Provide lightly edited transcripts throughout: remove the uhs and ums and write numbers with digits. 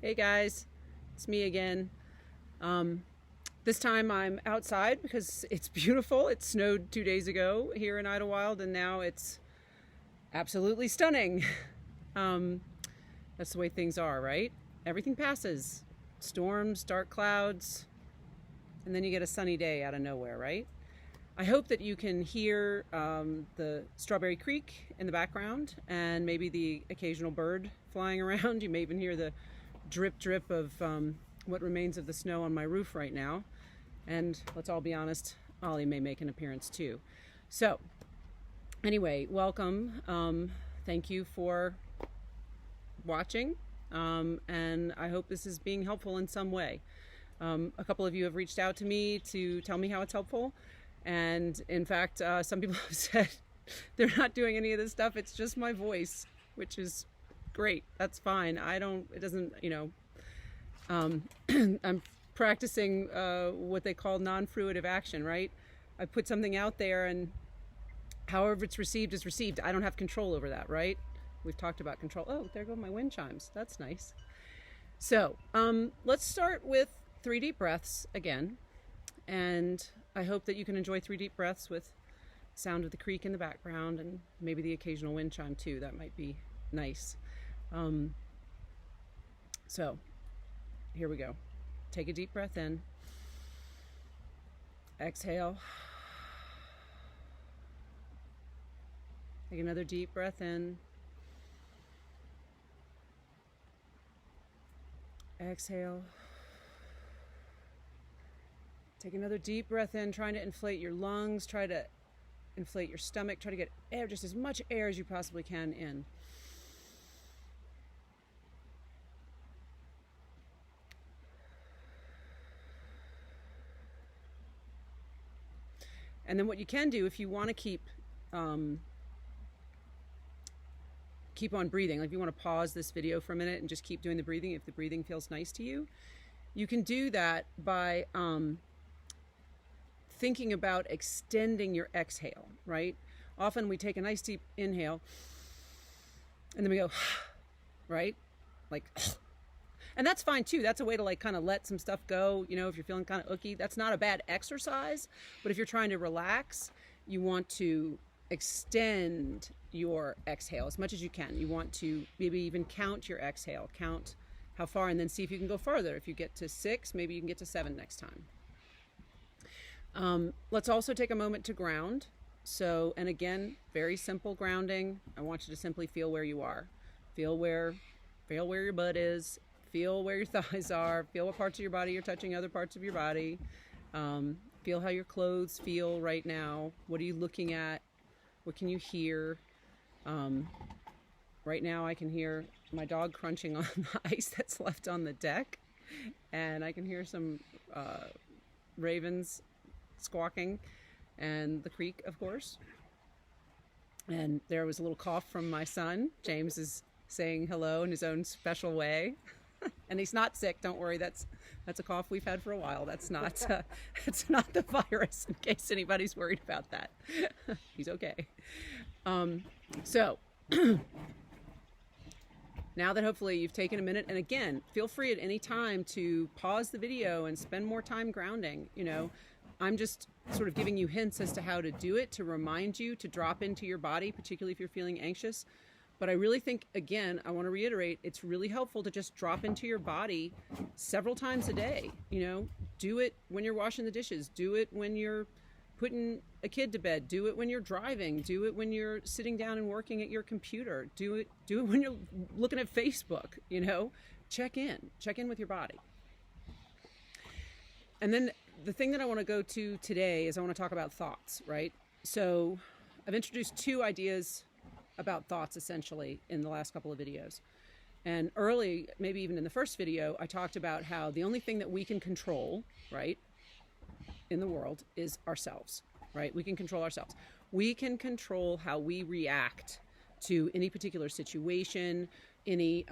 Hey guys, it's me again. Um, this time I'm outside because it's beautiful. It snowed 2 days ago here in Idlewild, and now it's absolutely stunning. Um, that's the way things are, right? Everything passes. Storms, dark clouds, and then you get a sunny day out of nowhere, right? I hope that you can hear the Strawberry Creek in the background and maybe the occasional bird flying around. You may even hear the drip drip of what remains of the snow on my roof right now. And let's all be honest, Ollie may make an appearance too. So, anyway, welcome. Thank you for watching. And I hope this is being helpful in some way. A couple of you have reached out to me to tell me how it's helpful. And in fact, some people have said they're not doing any of this stuff. It's just my voice, which is great. That's fine. It doesn't, I'm practicing what they call non-fruitive action, right? I put something out there and however it's received is received. I don't have control over that, right? We've talked about control. Oh, there go my wind chimes. That's nice. So let's start with 3 deep breaths again. And I hope that you can enjoy 3 deep breaths with sound of the creek in the background and maybe the occasional wind chime too. That might be nice. So here we go. Take a deep breath in. Exhale. Take another deep breath in. Exhale. Take another deep breath in, trying to inflate your lungs, try to inflate your stomach, try to get air, just as much air as you possibly can in. And then what you can do if you want to keep on breathing, like if you want to pause this video for a minute and just keep doing the breathing, if the breathing feels nice to you, you can do that by thinking about extending your exhale, right? Often we take a nice deep inhale and then we go, right? Like, and that's fine too. That's a way to like kind of let some stuff go. You know, if you're feeling kind of ooky, that's not a bad exercise. But if you're trying to relax, you want to extend your exhale as much as you can. You want to maybe even count your exhale, count how far, and then see if you can go further. If you get to 6, maybe you can get to 7 next time. Let's also take a moment to ground. So, and again, very simple grounding. I want you to simply feel where you are. Feel where your butt is. Feel where your thighs are. Feel what parts of your body you're touching other parts of your body. Feel how your clothes feel right now. What are you looking at? What can you hear? Right now I can hear my dog crunching on the ice that's left on the deck. And I can hear some ravens squawking and the creek, of course. And there was a little cough from my son. James is saying hello in his own special way. And he's not sick, don't worry. That's a cough we've had for a while. That's not it's not the virus, in case anybody's worried about that. He's okay. So now that hopefully you've taken a minute, and again, feel free at any time to pause the video and spend more time grounding. You know, I'm just sort of giving you hints as to how to do it, to remind you to drop into your body, particularly if you're feeling anxious. But I really think, again, I want to reiterate, it's really helpful to just drop into your body several times a day. You know, do it when you're washing the dishes. Do it when you're putting a kid to bed. Do it when you're driving. Do it when you're sitting down and working at your computer. Do it when you're looking at Facebook, you know. Check in with your body. And then the thing that I want to go to today is I want to talk about thoughts, right? So I've introduced 2 ideas about thoughts essentially in the last couple of videos. And early, maybe even in the first video, I talked about how the only thing that we can control, right, in the world is ourselves, right? We can control ourselves. We can control how we react to any particular situation, any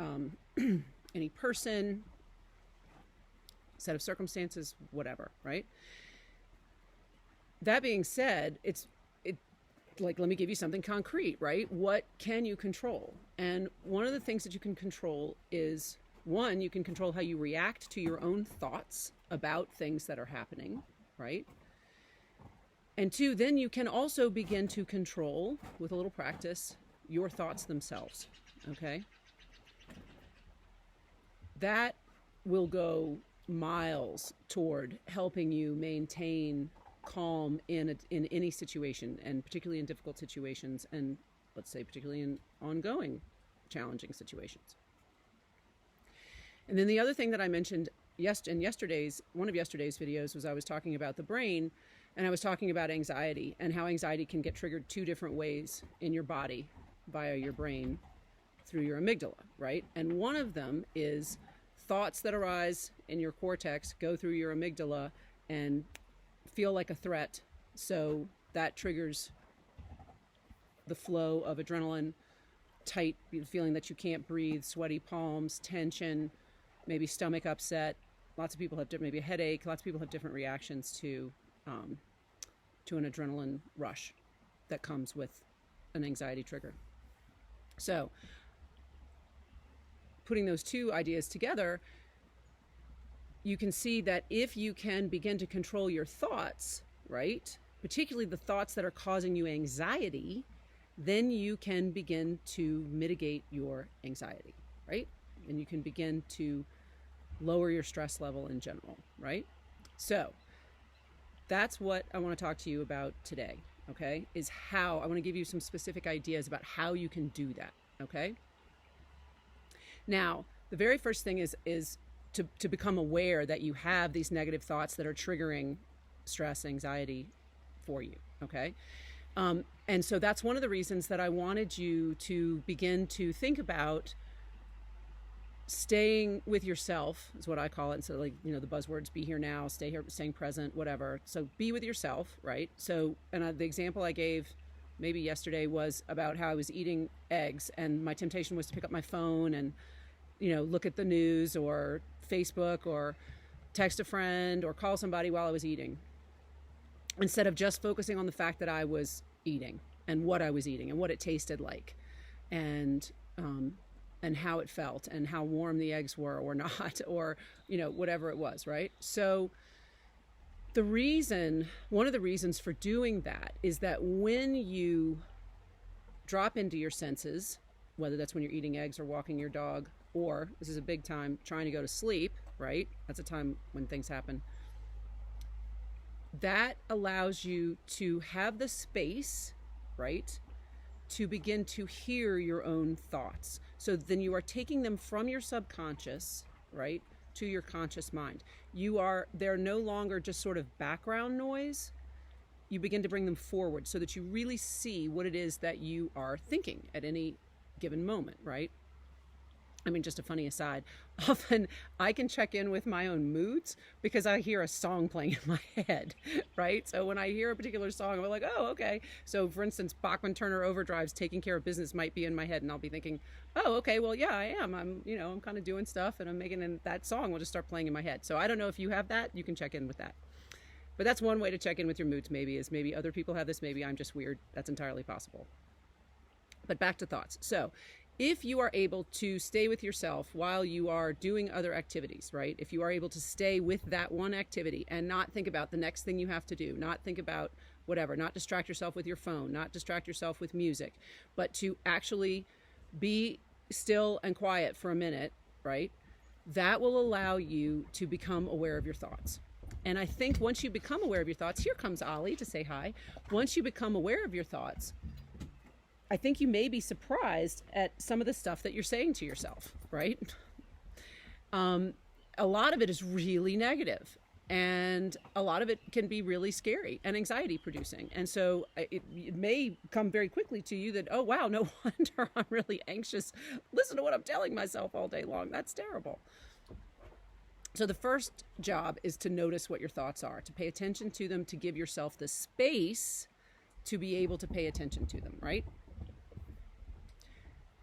person, set of circumstances, whatever, right? That being said, like, let me give you something concrete, right? What can you control? And one of the things that you can control is One, you can control how you react to your own thoughts about things that are happening, right? And two, then you can also begin to control, with a little practice, your thoughts themselves, okay? That will go miles toward helping you maintain calm in any situation, and particularly in difficult situations, and let's say particularly in ongoing challenging situations. And then the other thing that I mentioned in one of yesterday's videos was I was talking about the brain, and I was talking about anxiety and how anxiety can get triggered two different ways in your body via your brain through your amygdala, right? And one of them is thoughts that arise in your cortex go through your amygdala and feel like a threat. So that triggers the flow of adrenaline, tight, feeling that you can't breathe, sweaty palms, tension, maybe stomach upset. Lots of people have maybe a headache. Lots of people have different reactions to an adrenaline rush that comes with an anxiety trigger. So putting those two ideas together, you can see that if you can begin to control your thoughts, right, particularly the thoughts that are causing you anxiety, then you can begin to mitigate your anxiety, right? And you can begin to lower your stress level in general, right? So that's what I want to talk to you about today, okay? Is how I want to give you some specific ideas about how you can do that, okay? Now, the very first thing is to become aware that you have these negative thoughts that are triggering stress, anxiety for you, okay? And so that's one of the reasons that I wanted you to begin to think about staying with yourself, is what I call it. And so, like, you know, the buzzwords, be here now, stay here, staying present, whatever. So be with yourself, right? So, and the example I gave maybe yesterday was about how I was eating eggs and my temptation was to pick up my phone and, you know, look at the news or Facebook or text a friend or call somebody while I was eating, instead of just focusing on the fact that I was eating and what I was eating and what it tasted like and how it felt and how warm the eggs were or not, or, you know, whatever it was, right? So one of the reasons for doing that is that when you drop into your senses, whether that's when you're eating eggs or walking your dog, or this is a big time, trying to go to sleep, right? That's a time when things happen. That allows you to have the space, right, to begin to hear your own thoughts. So then you are taking them from your subconscious, right, to your conscious mind. They're no longer just sort of background noise. You begin to bring them forward so that you really see what it is that you are thinking at any given moment, right? I mean, just a funny aside, often I can check in with my own moods because I hear a song playing in my head, right? So when I hear a particular song, I'm like, oh, okay. So for instance, Bachman Turner Overdrive's Taking Care of Business might be in my head and I'll be thinking, oh, okay, well, yeah, I am. I'm kind of doing stuff and I'm making, and that song will just start playing in my head. So I don't know if you have that, you can check in with that. But that's one way to check in with your moods, maybe other people have this, maybe I'm just weird. That's entirely possible. But back to thoughts. So if you are able to stay with yourself while you are doing other activities, right? If you are able to stay with that one activity and not think about the next thing you have to do, not think about whatever, not distract yourself with your phone, not distract yourself with music, but to actually be still and quiet for a minute, right? That will allow you to become aware of your thoughts. And I think once you become aware of your thoughts, here comes Ollie to say hi. Once you become aware of your thoughts, I think you may be surprised at some of the stuff that you're saying to yourself, right? A lot of it is really negative, and a lot of it can be really scary and anxiety producing. And so it may come very quickly to you that, oh, wow, no wonder I'm really anxious. Listen to what I'm telling myself all day long. That's terrible. So the first job is to notice what your thoughts are, to pay attention to them, to give yourself the space to be able to pay attention to them, right?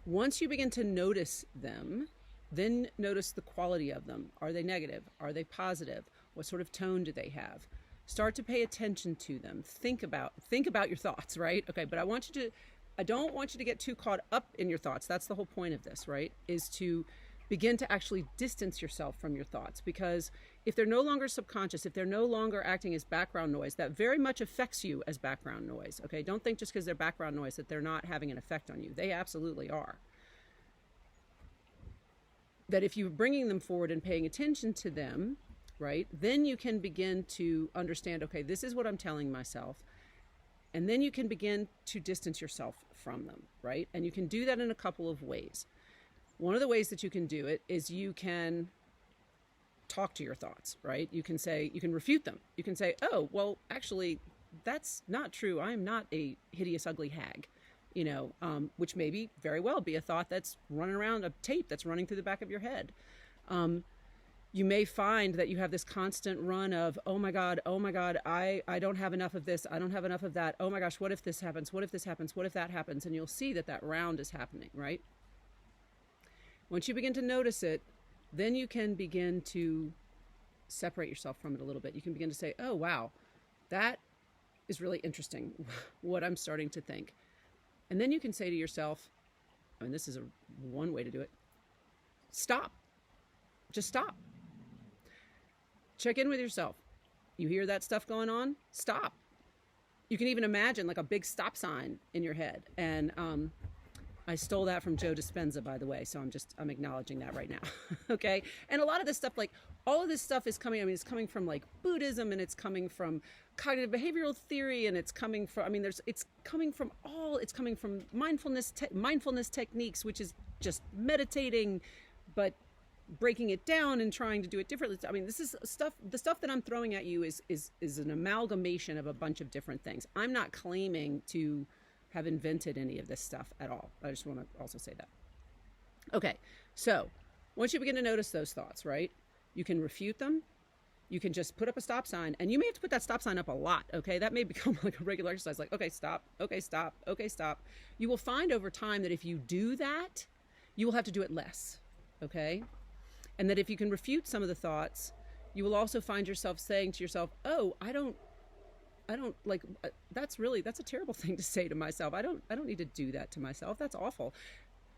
Once you begin to notice them, then notice the quality of them. Are they negative? Are they positive? What sort of tone do they have? Start to pay attention to them. Think about your thoughts, right? Okay, but I don't want you to get too caught up in your thoughts. That's the whole point of this, right? Is to begin to actually distance yourself from your thoughts, because if they're no longer subconscious, if they're no longer acting as background noise, that very much affects you as background noise. Okay, don't think just because they're background noise that they're not having an effect on you. They absolutely are. That if you're bringing them forward and paying attention to them, right, then you can begin to understand, okay, this is what I'm telling myself. And then you can begin to distance yourself from them, right? And you can do that in a couple of ways. One of the ways that you can do it is you can talk to your thoughts, right? You can say, you can refute them. You can say, oh, well, actually, that's not true. I'm not a hideous, ugly hag, which may very well be a thought that's running around, a tape that's running through the back of your head. You may find that you have this constant run of, oh my God, I don't have enough of this. I don't have enough of that. Oh my gosh, what if this happens? What if this happens? What if that happens? And you'll see that that round is happening, right? Once you begin to notice it, then you can begin to separate yourself from it a little bit. You can begin to say, oh, wow, that is really interesting, what I'm starting to think. And then you can say to yourself, I mean, this is one way to do it. Stop. Just stop. Check in with yourself. You hear that stuff going on? Stop. You can even imagine like a big stop sign in your head. And I stole that from Joe Dispenza, by the way, so I'm acknowledging that right now. Okay? And a lot of this stuff, like all of this stuff is coming, it's coming from like Buddhism, and it's coming from cognitive behavioral theory, and it's coming from, it's coming from mindfulness techniques, which is just meditating, but breaking it down and trying to do it differently. This is the stuff that I'm throwing at you is an amalgamation of a bunch of different things. I'm not claiming to have invented any of this stuff at all. I just want to also say that. Okay, so once you begin to notice those thoughts, right, you can refute them. You can just put up a stop sign, and you may have to put that stop sign up a lot, okay? That may become like a regular exercise, like, okay, stop, okay, stop, okay, stop. You will find over time that if you do that, you will have to do it less, okay? And that if you can refute some of the thoughts, you will also find yourself saying to yourself, oh, I don't like, that's a terrible thing to say to myself. I don't need to do that to myself. That's awful.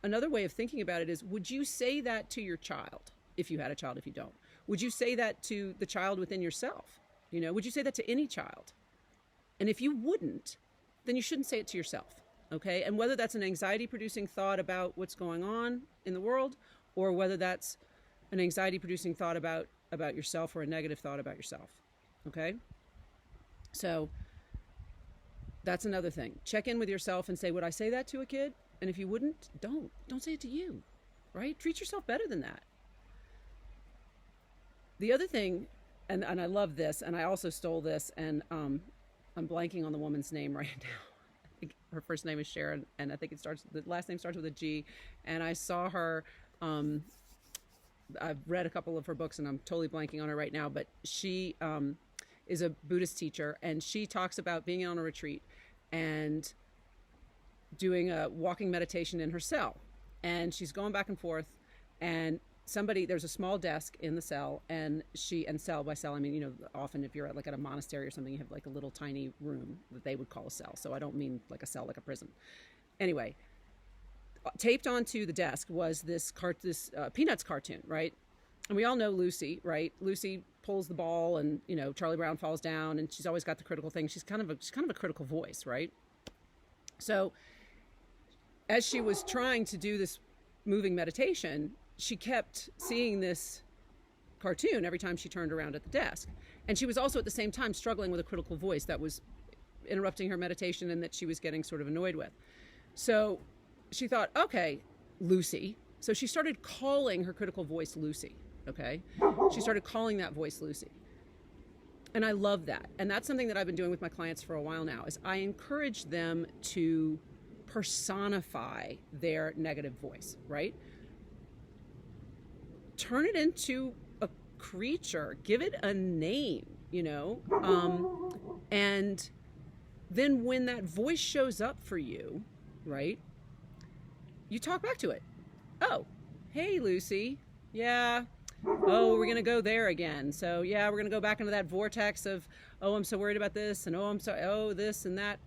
Another way of thinking about it is, would you say that to your child? If you had a child, if you don't, would you say that to the child within yourself? Would you say that to any child? And if you wouldn't, then you shouldn't say it to yourself. Okay. And whether that's an anxiety producing thought about what's going on in the world, or whether that's an anxiety producing thought about yourself, or a negative thought about yourself. Okay. So that's another thing. Check in with yourself and say, would I say that to a kid? And if you wouldn't, don't say it to you, right? Treat yourself better than that. The other thing, and I love this, and I also stole this, and I'm blanking on the woman's name right now. I think her first name is Sharon, and I think the last name starts with a G. And I saw her, I've read a couple of her books, and I'm totally blanking on her right now, but she is a Buddhist teacher, and she talks about being on a retreat and doing a walking meditation in her cell. And she's going back and forth, and there's a small desk in the cell, and cell by cell, often if you're at a monastery or something, you have like a little tiny room that they would call a cell. So I don't mean like a cell, like a prison. Anyway, taped onto the desk was this Peanuts cartoon, right? And we all know Lucy, right? Lucy pulls the ball, and Charlie Brown falls down, and she's always got the critical thing. She's kind of a critical voice, right? So as she was trying to do this moving meditation, she kept seeing this cartoon every time she turned around at the desk. And she was also at the same time struggling with a critical voice that was interrupting her meditation, and that she was getting sort of annoyed with. So she thought, okay, Lucy. So she started calling her critical voice Lucy, okay? She started calling that voice Lucy. And I love that. And that's something that I've been doing with my clients for a while now, is I encourage them to personify their negative voice, right? Turn it into a creature, give it a name, and then when that voice shows up for you, right, you talk back to it. Oh, hey, Lucy. Yeah. Oh, we're going to go there again. So yeah, we're going to go back into that vortex of, oh, I'm so worried about this, and oh, I'm sorry, oh, this and that.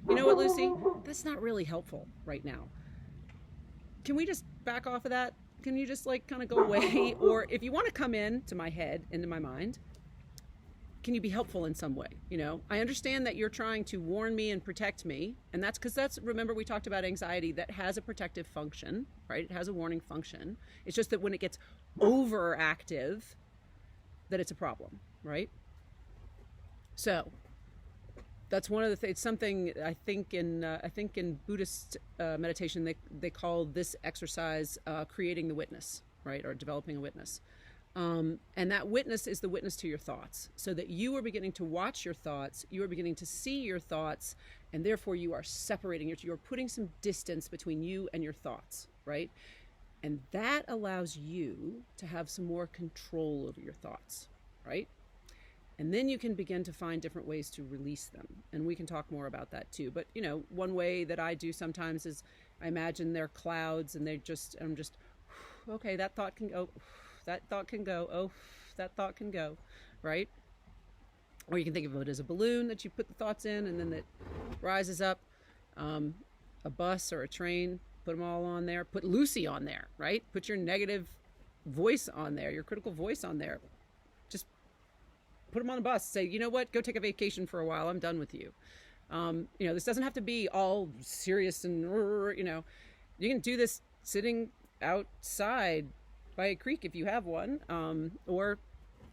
You know what, Lucy? That's not really helpful right now. Can we just back off of that? can you just like kind of go away? Or if you want to come in to my head, into my mind, can you be helpful in some way? You know, I understand that you're trying to warn me and protect me. And that's because remember, we talked about anxiety that has a protective function, right? It has a warning function. It's just that when it gets overactive, that it's a problem, right? So that's one of the things. It's something I think in Buddhist meditation they call this exercise creating the witness, right, or developing a witness. And that witness is the witness to your thoughts, so that you are beginning to watch your thoughts, you are beginning to see your thoughts, and therefore you are separating, you're putting some distance between you and your thoughts, right? And that allows you to have some more control over your thoughts, right? And then you can begin to find different ways to release them. And we can talk more about that too. But, you know, one way that I do sometimes is I imagine they're clouds and I'm just, okay, that thought can go. That thought can go. Oh, that thought can go, right? Or you can think of it as a balloon that you put the thoughts in and then it rises up. A bus or a train, put them all on there. Put Lucy on there, right? Put your negative voice on there, your critical voice on there. Just put them on the bus. Say, you know what? Go take a vacation for a while. I'm done with you. You know, this doesn't have to be all serious and, you know, you can do this sitting outside by a creek if you have one, or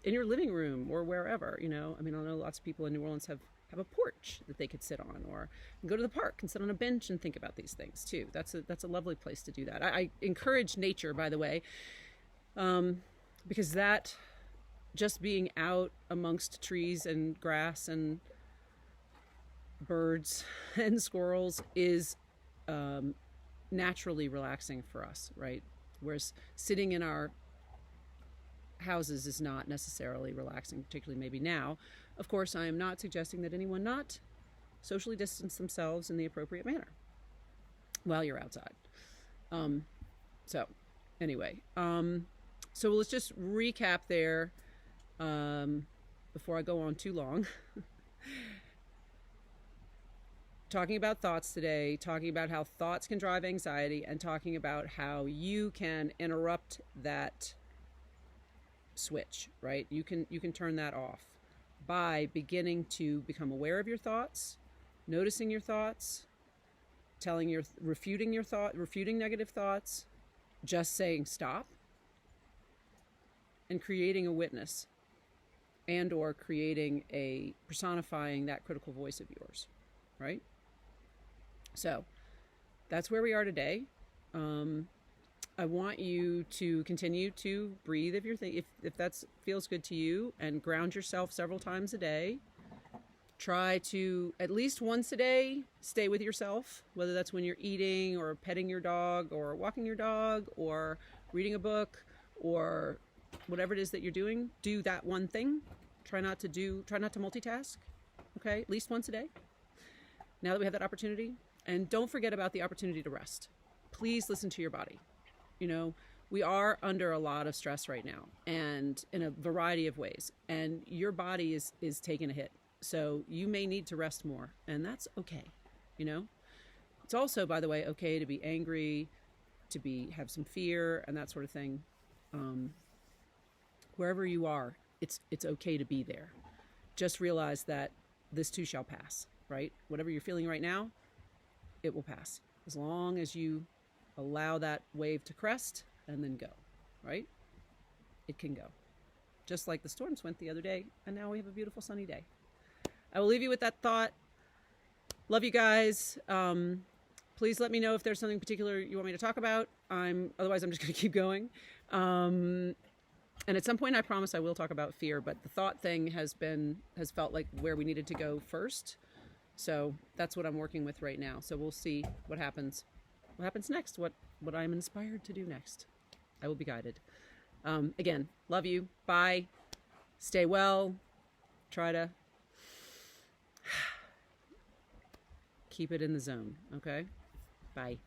in your living room or wherever, you know. I mean, I know lots of people in New Orleans have a porch that they could sit on, or go to the park and sit on a bench and think about these things too. That's a lovely place to do that. I encourage nature, by the way, because that just being out amongst trees and grass and birds and squirrels is naturally relaxing for us, right? Whereas sitting in our houses is not necessarily relaxing, particularly maybe now. Of course, I am not suggesting that anyone not socially distance themselves in the appropriate manner while you're outside. So anyway, so let's just recap there before I go on too long. Talking about thoughts today, talking about how thoughts can drive anxiety, and talking about how you can interrupt that switch, right? You can turn that off by beginning to become aware of your thoughts, noticing your thoughts, refuting negative thoughts, just saying stop, and creating a witness, and or personifying that critical voice of yours, right? So that's where we are today. I want you to continue to breathe if that feels good to you, and ground yourself several times a day. Try to, at least once a day, stay with yourself, whether that's when you're eating or petting your dog or walking your dog or reading a book or whatever it is that you're doing. Do that one thing. Try not to multitask, okay? At least once a day. Now that we have that opportunity. And don't forget about the opportunity to rest. Please listen to your body. You know, we are under a lot of stress right now, and in a variety of ways. And your body is taking a hit. So you may need to rest more, and that's okay. You know, it's also, by the way, okay to be angry, have some fear and that sort of thing. Wherever you are, it's okay to be there. Just realize that this too shall pass, right? Whatever you're feeling right now, it will pass, as long as you allow that wave to crest and then go, right? It can go. Just like the storms went the other day, and now we have a beautiful sunny day. I will leave you with that thought. Love you guys. Please let me know if there's something particular you want me to talk about. Otherwise I'm just going to keep going. And at some point, I promise I will talk about fear, but the thought thing has felt like where we needed to go first. So that's what I'm working with right now. So we'll see what happens next, what I'm inspired to do next. I will be guided. Again, love you. Bye. Stay well. Try to keep it in the zone. Okay? Bye.